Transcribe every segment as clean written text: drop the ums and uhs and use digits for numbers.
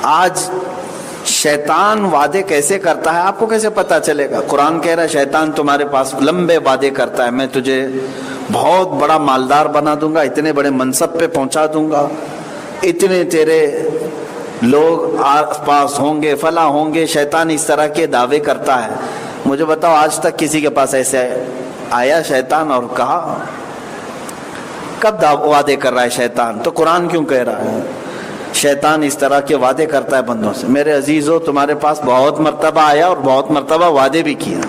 آج شیطان وعدے کیسے کرتا ہے آپ کو کیسے پتا چلے گا؟ قرآن کہہ رہا ہے شیطان تمہارے پاس لمبے وعدے کرتا ہے، میں تجھے بہت بڑا مالدار بنا دوں گا، اتنے بڑے منصب پہ پہنچا دوں گا، اتنے تیرے لوگ آس پاس ہوں گے، فلاں ہوں گے۔ شیطان اس طرح کے دعوے کرتا ہے۔ مجھے بتاؤ آج تک کسی کے پاس ایسے آیا شیطان اور کہا؟ کب وعدے کر رہا ہے شیطان؟ تو قرآن کیوں کہہ رہا ہے شیطان اس طرح کے وعدے کرتا ہے بندوں سے؟ میرے عزیزو تمہارے پاس بہت مرتبہ آیا اور بہت مرتبہ وعدے بھی کیا۔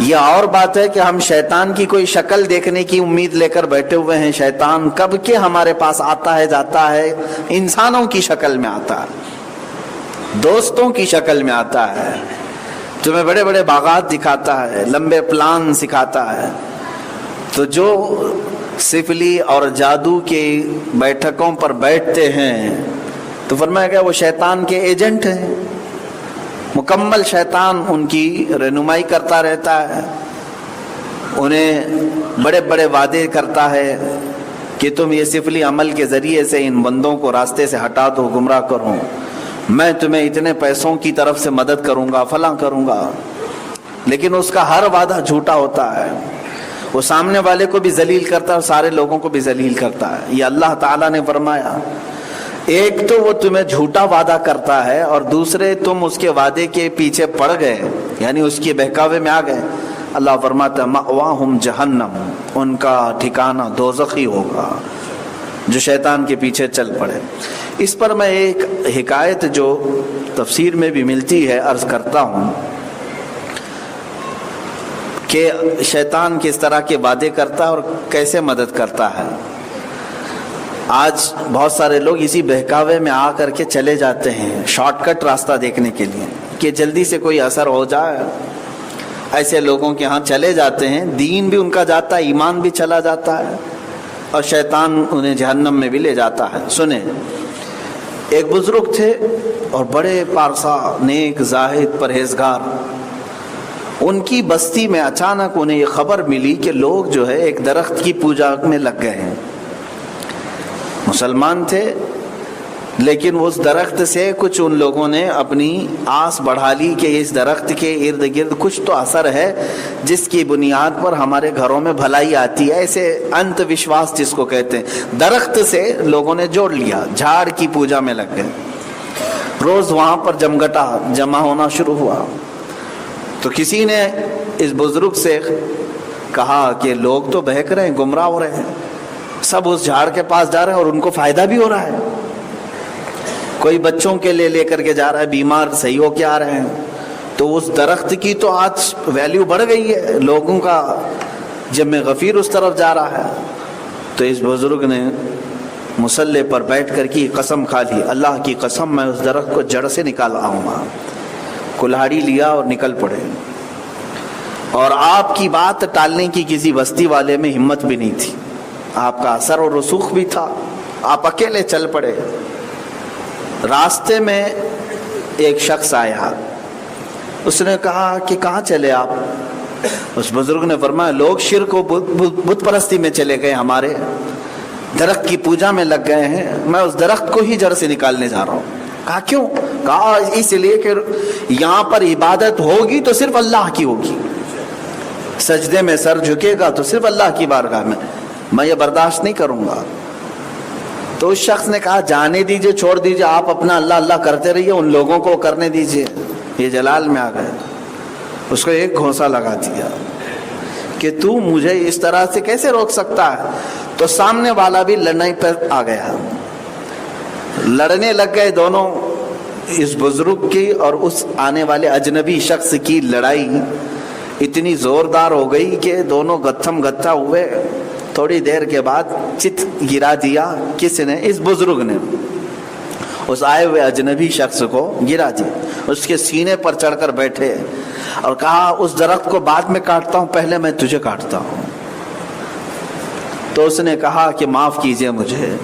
یہ اور بات ہے کہ ہم شیطان کی کوئی شکل دیکھنے کی امید لے کر بیٹھے ہوئے ہیں۔ شیطان کب کے ہمارے پاس آتا ہے جاتا ہے، انسانوں کی شکل میں آتا ہے، دوستوں کی شکل میں آتا ہے، تمہیں بڑے بڑے باغات دکھاتا ہے، لمبے پلان سکھاتا ہے۔ تو جو سفلی اور جادو کی بیٹھکوں پر بیٹھتے ہیں تو فرمایا گیا وہ شیطان کے ایجنٹ ہیں، مکمل شیطان ان کی رہنمائی کرتا رہتا ہے، انہیں بڑے بڑے وعدے کرتا ہے کہ تم یہ سفلی عمل کے ذریعے سے ان بندوں کو راستے سے ہٹا دو، گمراہ کرو، میں تمہیں اتنے پیسوں کی طرف سے مدد کروں گا، فلاں کروں گا۔ لیکن اس کا ہر وعدہ جھوٹا ہوتا ہے، وہ سامنے والے کو بھی ذلیل کرتا ہے اور سارے لوگوں کو بھی ذلیل کرتا ہے۔ یہ اللہ تعالیٰ نے فرمایا ایک تو وہ تمہیں جھوٹا وعدہ کرتا ہے اور دوسرے تم اس کے وعدے کے پیچھے پڑ گئے، یعنی اس کے بہکاوے میں آ گئے۔ اللہ فرماتا ہے مأواہم جہنم، ان کا ٹھکانہ دوزخ ہی ہوگا جو شیطان کے پیچھے چل پڑے۔ اس پر میں ایک حکایت جو تفسیر میں بھی ملتی ہے عرض کرتا ہوں کہ شیطان کس طرح کے وعدے کرتا ہے اور کیسے مدد کرتا ہے۔ آج بہت سارے لوگ اسی بہکاوے میں آ کر کے چلے جاتے ہیں شارٹ کٹ راستہ دیکھنے کے لیے کہ جلدی سے کوئی اثر ہو جائے، ایسے لوگوں کے ہاں چلے جاتے ہیں، دین بھی ان کا جاتا ہے، ایمان بھی چلا جاتا ہے اور شیطان انہیں جہنم میں بھی لے جاتا ہے۔ سنیں، ایک بزرگ تھے اور بڑے پارسا، نیک، زاہد، پرہیزگار۔ ان کی بستی میں اچانک انہیں یہ خبر ملی کہ لوگ جو ہے ایک درخت کی پوجا میں لگ گئے ہیں۔ مسلمان تھے لیکن اس درخت سے کچھ ان لوگوں نے اپنی آس بڑھا لی کہ اس درخت کے ارد گرد کچھ تو اثر ہے جس کی بنیاد پر ہمارے گھروں میں بھلائی آتی ہے، ایسے انت وشواس جس کو کہتے ہیں۔ درخت سے لوگوں نے جوڑ لیا، جھاڑ کی پوجا میں لگ گئے۔ روز وہاں پر جمگٹا جمع ہونا شروع ہوا تو کسی نے اس بزرگ سے کہا کہ لوگ تو بہک رہے ہیں، گمراہ ہو رہے ہیں، سب اس جھاڑ کے پاس جا رہے ہیں اور ان کو فائدہ بھی ہو رہا ہے، کوئی بچوں کے لیے لے کر کے جا رہا ہے، بیمار صحیح ہو کے آ رہے ہیں، تو اس درخت کی تو آج ویلیو بڑھ گئی ہے، لوگوں کا جمع غفیر اس طرف جا رہا ہے۔ تو اس بزرگ نے مصلے پر بیٹھ کر کی قسم کھا لی، اللہ کی قسم میں اس درخت کو جڑ سے نکال آؤں گا۔ کلہاڑی لیا اور نکل پڑے، اور آپ کی بات ٹالنے کی کسی بستی والے میں ہمت بھی نہیں تھی، آپ کا اثر اور رسوخ بھی تھا، آپ اکیلے چل پڑے۔ راستے میں ایک شخص آیا، اس نے کہا کہ کہاں چلے آپ؟ اس بزرگ نے فرمایا لوگ شرک و بت پرستی میں چلے گئے، ہمارے درخت کی پوجا میں لگ گئے ہیں، میں اس درخت کو ہی جڑ سے نکالنے جا رہا ہوں۔ کہا کیوں؟ کہا اس لیے کہ یہاں پر عبادت ہوگی تو صرف اللہ کی ہوگی، سجدے میں سر جھکے گا تو صرف اللہ کی بارگاہ میں یہ برداشت نہیں کروں گا۔ تو اس شخص نے کہا جانے دیجئے، چھوڑ دیجئے، آپ اپنا اللہ اللہ کرتے رہیے، ان لوگوں کو کرنے دیجئے۔ یہ جلال میں آ گئے، اس کو ایک گھونسا لگا دیا کہ تو مجھے اس طرح سے کیسے روک سکتا ہے؟ تو سامنے والا بھی لڑنے پر آ گیا، لڑنے لگ گئے دونوں۔ اس بزرگ کی اور اس آنے والے اجنبی شخص کی لڑائی اتنی زوردار ہو گئی کہ دونوں گتھم گتھا ہوئے۔ تھوڑی دیر کے بعد چت گرا دیا، کس نے؟ اس بزرگ نے اس آئے ہوئے اجنبی شخص کو گرا دیا، اس کے سینے پر چڑھ کر بیٹھے اور کہا اس درخت کو بعد میں کاٹتا ہوں، پہلے میں تجھے کاٹتا ہوں۔ تو اس نے کہا کہ معاف کیجئے مجھے،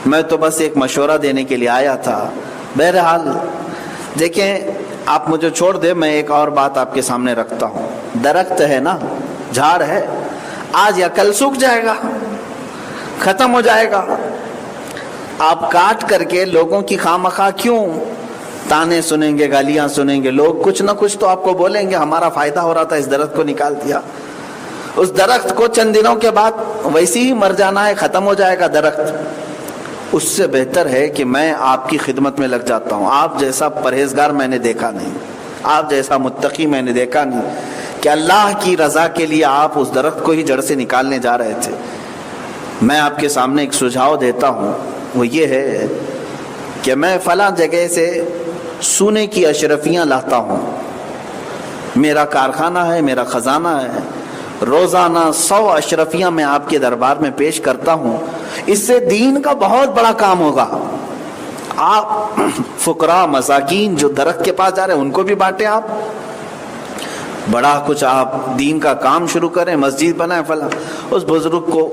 میں تو بس ایک مشورہ دینے کے لیے آیا تھا۔ بہرحال دیکھیں، آپ مجھے چھوڑ دیں، میں ایک اور بات آپ کے سامنے رکھتا ہوں۔ درخت ہے نا، جھاڑ ہے، آج یا کل سوکھ جائے گا، ختم ہو جائے گا۔ آپ کاٹ کر کے لوگوں کی خواہ کیوں تانے سنیں گے, گالیاں سنیں گے؟ لوگ کچھ نہ کچھ تو آپ کو بولیں گے, ہمارا فائدہ ہو رہا تھا اس درخت کو نکال دیا. اس درخت کو چند دنوں کے بعد ویسے ہی مر جانا ہے, ختم ہو جائے گا درخت. اس سے بہتر ہے کہ میں آپ کی خدمت میں لگ جاتا ہوں. آپ جیسا پرہیزگار میں نے دیکھا نہیں, آپ جیسا متقی میں نے دیکھا نہیں کہ اللہ کی رضا کے لیے آپ اس درخت کو ہی جڑ سے نکالنے جا رہے تھے. میں آپ کے سامنے ایک سجھاؤ دیتا ہوں, وہ یہ ہے کہ میں فلاں جگہ سے سونے کی اشرفیاں لاتا ہوں, میرا کارخانہ ہے, میرا خزانہ ہے, روزانہ 100 اشرفیاں میں آپ کے دربار میں پیش کرتا ہوں. اس سے دین کا بہت بڑا کام ہوگا. آپ فقراء مساکین جو درخت کے پاس جا رہے ہیں ان کو بھی بانٹیں, آپ بڑا کچھ آپ دین کا کام شروع کریں, مسجد بنائیں فلاں. اس بزرگ کو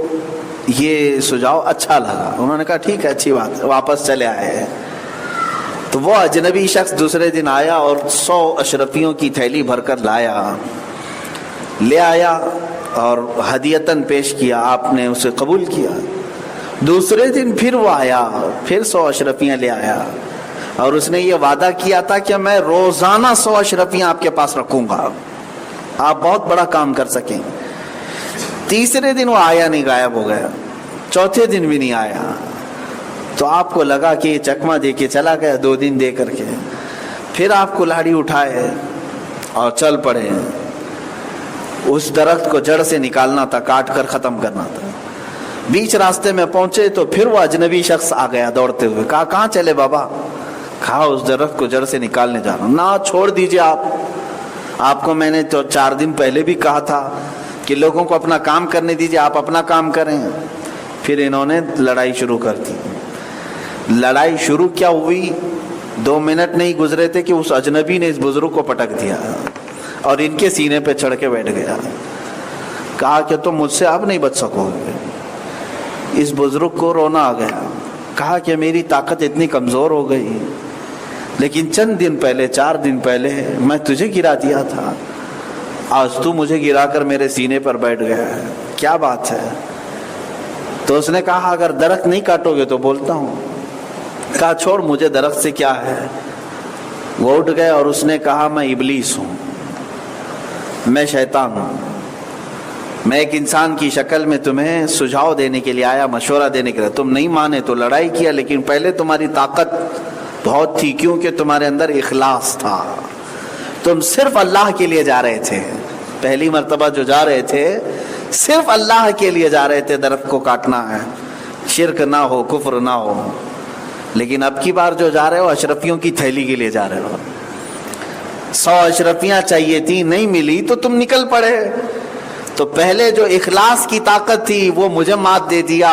یہ سجھاؤ اچھا لگا, انہوں نے کہا ٹھیک ہے, اچھی بات ہے, واپس چلے آئے ہیں. تو وہ اجنبی شخص دوسرے دن آیا اور 100 اشرفیوں کی تھیلی بھر کر لے آیا اور ہدیتاً پیش کیا. آپ نے اسے قبول کیا. دوسرے دن پھر وہ آیا, پھر 100 اشرفیاں لے آیا اور اس نے یہ وعدہ کیا تھا کہ میں روزانہ 100 اشرفیاں آپ کے پاس رکھوں گا, آپ بہت بڑا کام کر سکیں. تیسرے دن وہ آیا نہیں, غائب ہو گیا. چوتھے دن بھی نہیں آیا. تو آپ کو لگا کہ یہ چکمہ دے کے چلا گیا 2 دن دے کر کے. پھر آپ کلاڑی اٹھائے اور چل پڑے. اس درخت کو جڑ سے نکالنا تھا, کاٹ کر ختم کرنا تھا. بیچ راستے میں پہنچے تو پھر وہ اجنبی شخص آ گیا دوڑتے ہوئے. کہا کہاں چلے بابا؟ کہا اس درخت کو جڑ سے نکالنے جا رہا ہوں. نہ چھوڑ دیجئے آپ کو میں نے تو 4 دن پہلے بھی کہا تھا کہ لوگوں کو اپنا کام کرنے دیجئے, آپ اپنا کام کریں. پھر انہوں نے لڑائی شروع کر دی. لڑائی شروع کیا ہوئی, 2 منٹ نہیں گزرے تھے کہ اس اجنبی نے اس بزرگ کو پٹک دیا اور ان کے سینے پہ چڑھ کے بیٹھ گیا. کہا کہ تم مجھ سے اب نہیں بچ سکو گے. اس بزرگ کو رونا آ گیا. کہا کہ میری طاقت اتنی کمزور ہو گئی, لیکن چند دن پہلے 4 دن پہلے میں تجھے گرا دیا تھا, آج تو مجھے گرا کر میرے سینے پر بیٹھ گیا ہے, کیا بات ہے؟ تو اس نے کہا اگر درخت نہیں کاٹو گے تو بولتا ہوں. کہا چھوڑ, مجھے درخت سے کیا ہے. وہ اٹھ گئے اور اس نے کہا میں ابلیس ہوں, میں شیطان ہوں, میں ایک انسان کی شکل میں تمہیں سجھاؤ دینے کے لیے آیا, مشورہ دینے کے لیے. تم نہیں مانے تو لڑائی کیا, لیکن پہلے تمہاری طاقت بہت تھی کیونکہ تمہارے اندر اخلاص تھا, تم صرف اللہ کے لیے جا رہے تھے. پہلی مرتبہ جو جا رہے تھے صرف اللہ کے لیے جا رہے تھے, درخت کو کاٹنا ہے, شرک نہ ہو, کفر نہ ہو. لیکن اب کی بار جو جا رہے ہو اشرفیوں کی تھیلی کے لیے جا رہے ہو. 100 اشرفیاں چاہیے تھی, نہیں ملی تو تم نکل پڑے. تو پہلے جو اخلاص کی طاقت تھی وہ مجھے مات دے دیا.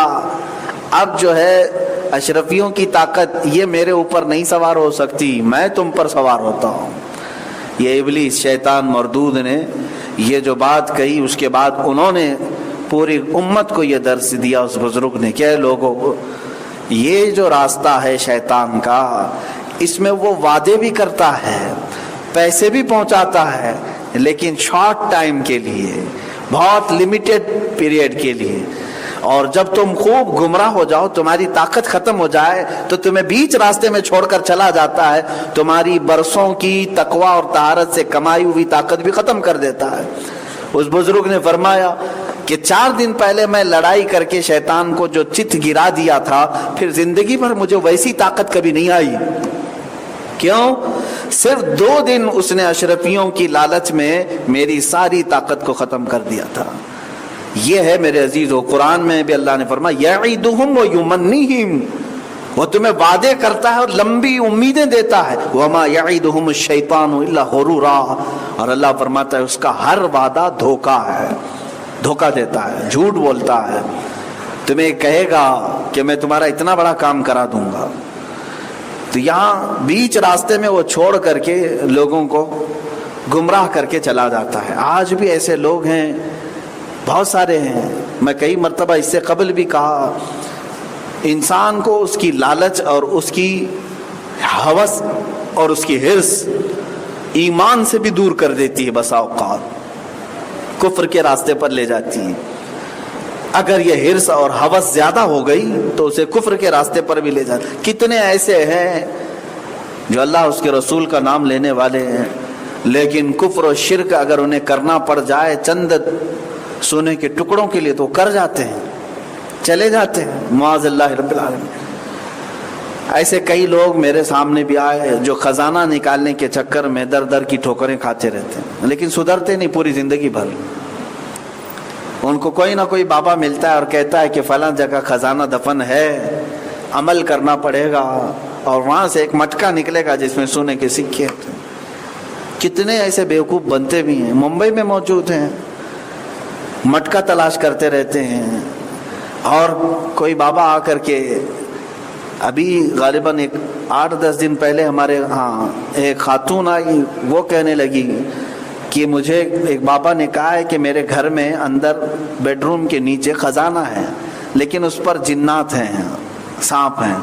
اب جو ہے اشرفیوں کی طاقت یہ میرے اوپر نہیں سوار ہو سکتی, میں تم پر سوار ہوتا ہوں. یہ ابلیس شیطان مردود نے یہ جو بات کہی, اس کے بعد انہوں نے پوری امت کو یہ درس دیا اس بزرگ نے کہ لوگوں یہ جو راستہ ہے شیطان کا, اس میں وہ وعدے بھی کرتا ہے, پیسے بھی پہنچاتا ہے, لیکن شارٹ ٹائم کے لیے, بہت لمیٹڈ پیریڈ کے لیے. اور جب تم خوب گمراہ ہو جاؤ, تمہاری طاقت ختم ہو جائے تو تمہیں بیچ راستے میں چھوڑ کر چلا جاتا ہے. تمہاری برسوں کی تقویٰ اور طہارت سے کمائی ہوئی طاقت بھی ختم کر دیتا ہے. اس بزرگ نے فرمایا کہ 4 دن پہلے میں لڑائی کر کے شیطان کو جو چت گرا دیا تھا, پھر زندگی بھر مجھے ویسی طاقت کبھی نہیں آئی. کیوں؟ صرف 2 دن اس نے اشرفیوں کی لالچ میں میری ساری طاقت کو ختم کر دیا تھا. یہ ہے میرے عزیزو, قرآن میں بھی اللہ نے فرمایا یعدہم ویمنیہم, وہ تمہیں وعدے کرتا ہے اور لمبی امیدیں دیتا ہے. وما یعدہم الشیطان الا غرورا, اور اللہ فرماتا ہے اس کا ہر وعدہ دھوکا ہے, دھوکا دیتا ہے, جھوٹ بولتا ہے. تمہیں کہے گا کہ میں تمہارا اتنا بڑا کام کرا دوں گا, تو یہاں بیچ راستے میں وہ چھوڑ کر کے لوگوں کو گمراہ کر کے چلا جاتا ہے. آج بھی ایسے لوگ ہیں, بہت سارے ہیں. میں کئی مرتبہ اس سے قبل بھی کہا, انسان کو اس کی لالچ اور اس کی ہوس اور اس کی حرص ایمان سے بھی دور کر دیتی ہے, بسا اوقات کفر کے راستے پر لے جاتی ہے. اگر یہ حرص اور ہوس زیادہ ہو گئی تو اسے کفر کے راستے پر بھی لے جاتا. کتنے ایسے ہیں جو اللہ اس کے رسول کا نام لینے والے ہیں، لیکن کفر و شرک اگر انہیں کرنا پڑ جائے چند سونے کے ٹکڑوں کے لیے تو کر جاتے ہیں، چلے جاتے ہیں معاذ اللہ رب العالمین. ایسے کئی لوگ میرے سامنے بھی آئے جو خزانہ نکالنے کے چکر میں در در کی ٹھوکریں کھاتے رہتے ہیں، لیکن سدھرتے نہیں پوری زندگی بھر. ان کو کوئی نہ کوئی بابا ملتا ہے اور کہتا ہے کہ فلاں جگہ خزانہ دفن ہے، عمل کرنا پڑے گا، اور وہاں سے ایک مٹکا نکلے گا جس میں سونے کے سکے ہوتے ہیں. کتنے ایسے بیوقوف بنتے بھی ہیں، ممبئی میں موجود ہیں، مٹکا تلاش کرتے رہتے ہیں. اور کوئی بابا آ کر کے ابھی غالباً 8-10 دن پہلے ہمارے ہاں ایک خاتون آئی، وہ کہنے لگی کہ مجھے ایک بابا نے کہا ہے کہ میرے گھر میں اندر بیڈ روم کے نیچے خزانہ ہے، لیکن اس پر جنات ہیں، سانپ ہیں،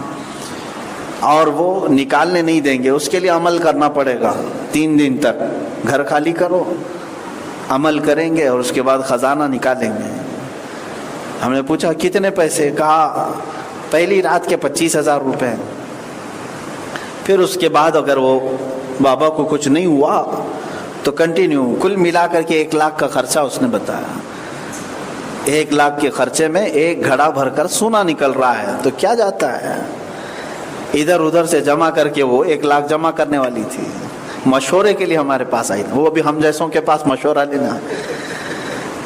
اور وہ نکالنے نہیں دیں گے، اس کے لیے عمل کرنا پڑے گا 3 دن تک. گھر خالی کرو، عمل کریں گے اور اس کے بعد خزانہ نکالیں گے. ہم نے پوچھا کتنے پیسے؟ کہا پہلی رات کے 25,000 روپے. پھر اس کے بعد اگر وہ بابا کو کچھ نہیں ہوا تو کنٹینیو کل ملا کر کے 1 لاکھ کا خرچہ اس نے بتایا. 1 لاکھ کے خرچے میں 1 گھڑا بھر کر سونا نکل رہا ہے تو کیا جاتا ہے. ادھر ادھر سے جمع کر کے وہ 1 لاکھ جمع کرنے والی تھی، مشورے کے لیے ہمارے پاس آئی تھی. وہ بھی ہم جیسوں کے پاس مشورہ لینا.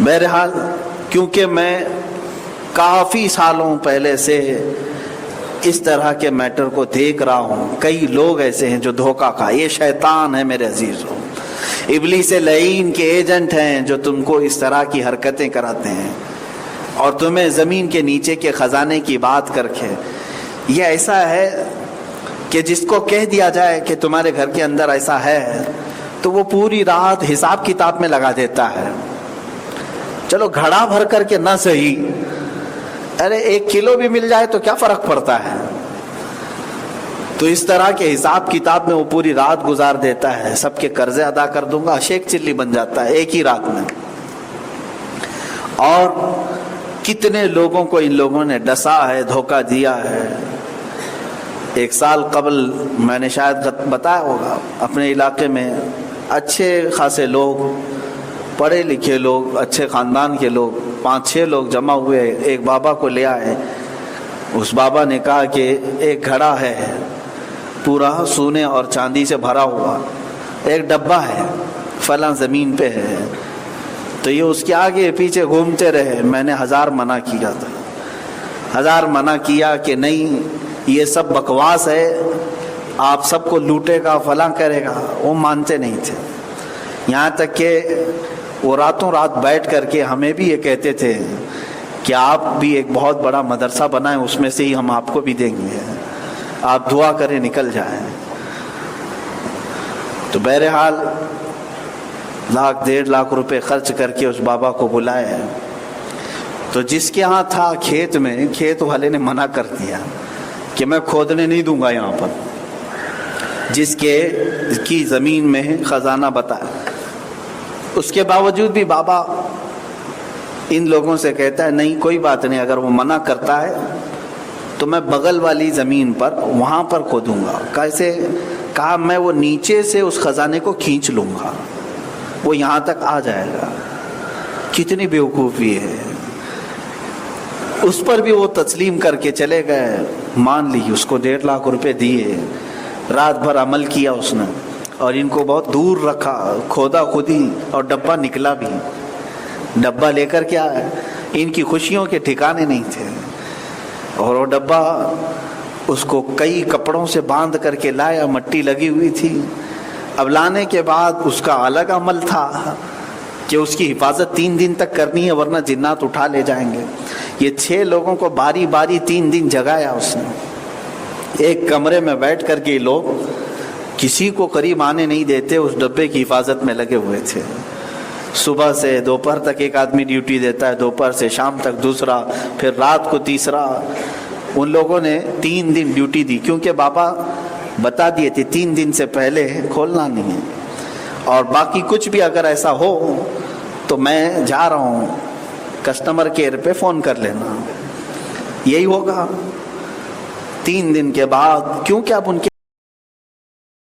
بہرحال کیونکہ میں کافی سالوں پہلے سے اس طرح کے میٹر کو دیکھ رہا ہوں، کئی لوگ ایسے ہیں جو دھوکہ کھا. یہ شیطان ہے میرے عزیزوں، ابلیس لعین کے ایجنٹ ہیں جو تم کو اس طرح کی حرکتیں کراتے ہیں اور تمہیں زمین کے نیچے کے خزانے کی بات کر کے. یہ ایسا ہے کہ جس کو کہہ دیا جائے کہ تمہارے گھر کے اندر ایسا ہے تو وہ پوری رات حساب کتاب میں لگا دیتا ہے. چلو گھڑا بھر کر کے نہ صحیح، ارے 1 کلو بھی مل جائے تو کیا فرق پڑتا ہے. تو اس طرح کے حساب کتاب میں وہ پوری رات گزار دیتا ہے. سب کے قرضے ادا کر دوں گا، شیخ چلی بن جاتا ہے ایک ہی رات میں. اور کتنے لوگوں کو ان لوگوں نے ڈسا ہے، دھوکہ دیا ہے. 1 سال قبل میں نے شاید بتایا ہوگا، اپنے علاقے میں اچھے خاصے لوگ، پڑھے لکھے لوگ، اچھے خاندان کے لوگ 5-6 لوگ جمع ہوئے، ایک بابا کو لے آئے. اس بابا نے کہا کہ ایک گھڑا ہے پورا سونے اور چاندی سے بھرا ہوا، ایک ڈبہ ہے فلاں زمین پہ ہے. تو یہ اس کے آگے پیچھے گھومتے رہے. میں نے 1000 منع کیا تھا، 1000 منع کیا کہ نہیں یہ سب بکواس ہے، آپ سب کو لوٹے گا، فلاں کرے گا. وہ مانتے نہیں تھے. یہاں تک کہ وہ راتوں رات بیٹھ کر کے ہمیں بھی یہ کہتے تھے کہ آپ بھی ایک بہت بڑا مدرسہ بنائیں، اس میں سے ہی ہم آپ کو بھی دیں گے، آپ دعا کریں نکل جائیں. تو بہرحال 1-1.5 لاکھ روپے خرچ کر کے اس بابا کو بلائے. تو جس کے ہاں تھا کھیت میں، کھیت والے نے منع کر دیا کہ میں کھودنے نہیں دوں گا یہاں پر، جس کی زمین میں خزانہ بتایا. اس کے باوجود بھی بابا ان لوگوں سے کہتا ہے نہیں کوئی بات نہیں، اگر وہ منع کرتا ہے تو میں بغل والی زمین پر وہاں پر کھودوں گا. کیسے؟ کہا میں وہ نیچے سے اس خزانے کو کھینچ لوں گا، وہ یہاں تک آ جائے گا. کتنی بیوقوفی ہے. اس پر بھی وہ تسلیم کر کے چلے گئے، مان لی. اس کو 1.5 لاکھ روپے دیے، رات بھر عمل کیا اس نے اور ان کو بہت دور رکھا، کھودا خودی، اور ڈبہ نکلا بھی. ڈبہ لے کر کیا ہے، ان کی خوشیوں کے ٹھکانے نہیں تھے. اور وہ ڈبہ اس کو کئی کپڑوں سے باندھ کر کے لایا، مٹی لگی ہوئی تھی. اب لانے کے بعد اس کا الگ عمل تھا کہ اس کی حفاظت 3 دن تک کرنی ہے ورنہ جنات اٹھا لے جائیں گے. یہ 6 لوگوں کو باری باری 3 دن جگایا اس نے. ایک کمرے میں بیٹھ کر کے لوگ کسی کو قریب آنے نہیں دیتے، اس ڈبے کی حفاظت میں لگے ہوئے تھے. صبح سے دوپہر تک ایک آدمی ڈیوٹی دیتا ہے، دوپہر سے شام تک دوسرا، پھر رات کو تیسرا. ان لوگوں نے 3 دن ڈیوٹی دی کیونکہ بابا بتا دیے تھے 3 دن سے پہلے کھولنا نہیں ہے، اور باقی کچھ بھی اگر ایسا ہو تو میں جا رہا ہوں کسٹمر کیئر پہ فون کر لینا. یہی ہوگا. 3 دن کے بعد کیونکہ اب ان